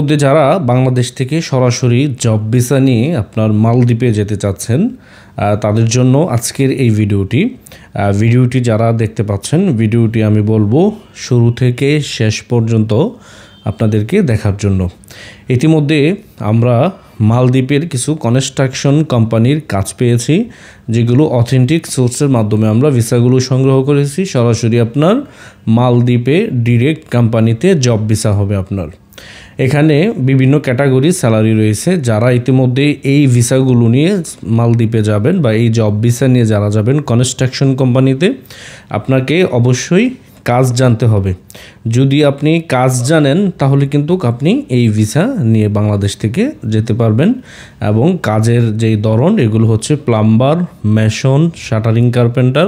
মধ্যে যারা বাংলাদেশ থেকে সরাসরি জব ভিসা নিয়ে আপনার মালদ্বীপে যেতে চাচ্ছেন তাদের জন্য আজকের এই ভিডিওটি যারা দেখতে পাচ্ছেন ভিডিওটি আমি বলবো শুরু থেকে শেষ পর্যন্ত আপনাদেরকে দেখার জন্য। ইতিমধ্যে আমরা মালদ্বীপের কিছু কনস্ট্রাকশন কোম্পানির কাজ পেয়েছি, যেগুলো অথেন্টিক সোর্সের মাধ্যমে আমরা ভিসাগুলো সংগ্রহ করেছি। সরাসরি আপনার মালদ্বীপে ডিরেক্ট কোম্পানিতে জব ভিসা হবে আপনার। এখানে বিভিন্ন ক্যাটাগরি স্যালারি রয়েছে। যারা ইতিমধ্যে এই ভিসাগুলো নিয়ে মালদ্বীপে যাবেন বা এই জব ভিসা নিয়ে যারা যাবেন কনস্ট্রাকশন কোম্পানিতে, আপনাকে অবশ্যই কাজ জানতে হবে। যদি আপনি কাজ জানেন তাহলে কিন্তু আপনি এই ভিসা নিয়ে বাংলাদেশ থেকে যেতে পারবেন। এবং কাজের যেই ধরন এগুলো হচ্ছে plumber, mason, shuttering carpenter,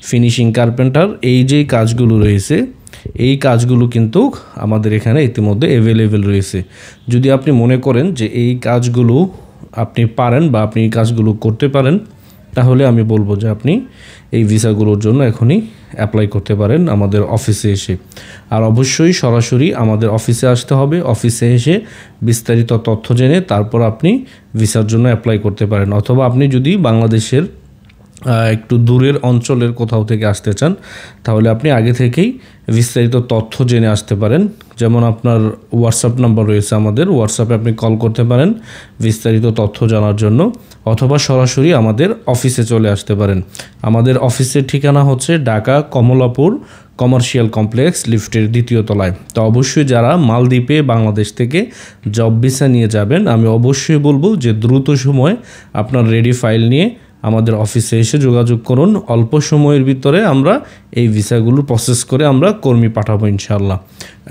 finishing carpenter, এই যেই কাজগুলো রয়েছে এই কাজগুলো কিন্তু আমাদের এখানে ইতিমধ্যে অ্যাভেলেবেল রয়েছে। যদি আপনি মনে করেন যে এই কাজগুলো আপনি পারেন বা আপনি এই কাজগুলো করতে পারেন, তাহলে আমি বলবো যে আপনি এই ভিসাগুলোর জন্য এখনই অ্যাপ্লাই করতে পারেন আমাদের অফিসে এসে। আর অবশ্যই সরাসরি আমাদের অফিসে আসতে হবে। অফিসে এসে বিস্তারিত তথ্য জেনে তারপর আপনি ভিসার জন্য অ্যাপ্লাই করতে পারেন। অথবা আপনি যদি বাংলাদেশের একটু দূরের অঞ্চলের কোথাও থেকে আসতে চান, তাহলে আপনি আগে থেকেই বিস্তারিত তথ্য জেনে আসতে পারেন। যেমন আপনার হোয়াটসঅ্যাপ নাম্বার রয়েছে আমাদের, হোয়াটসঅ্যাপে আপনি কল করতে পারেন বিস্তারিত তথ্য জানার জন্য, অথবা সরাসরি আমাদের অফিসে চলে আসতে পারেন। আমাদের অফিসের ঠিকানা হচ্ছে ঢাকা কমলাপুর কমার্শিয়াল কমপ্লেক্স, লিফটের 2য় তলায়। তো অবশ্যই যারা মালদ্বীপে বাংলাদেশ থেকে জব ভিসা নিয়ে যাবেন, আমি অবশ্যই বলবো যে দ্রুত সময়ে আপনার রেডি ফাইল নিয়ে আমাদের অফিসে এসে যোগাযোগ করুন। অল্প সময়ের ভিতরে আমরা এই ভিসাগুলো প্রসেস করে আমরা কর্মী পাঠাবো ইনশাআল্লাহ।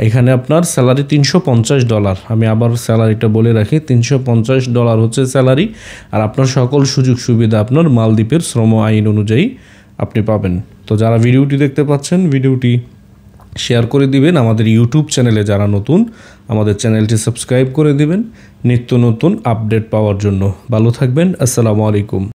এখানে আপনার স্যালারি $350। আমি আবার স্যালারিটা বলে রাখি, $350 হচ্ছে স্যালারি। আর আপনার সকল সুযোগ সুবিধা আপনার মালদ্বীপের শ্রম আইন অনুযায়ী আপনি পাবেন। তো যারা ভিডিওটি দেখতে পাচ্ছেন ভিডিওটি শেয়ার করে দিবেন। আমাদের ইউটিউব চ্যানেলে যারা নতুন, আমাদের চ্যানেলটি সাবস্ক্রাইব করে দিবেন নিত্য নতুন আপডেট পাওয়ার জন্য। ভালো থাকবেন। আসসালামু আলাইকুম।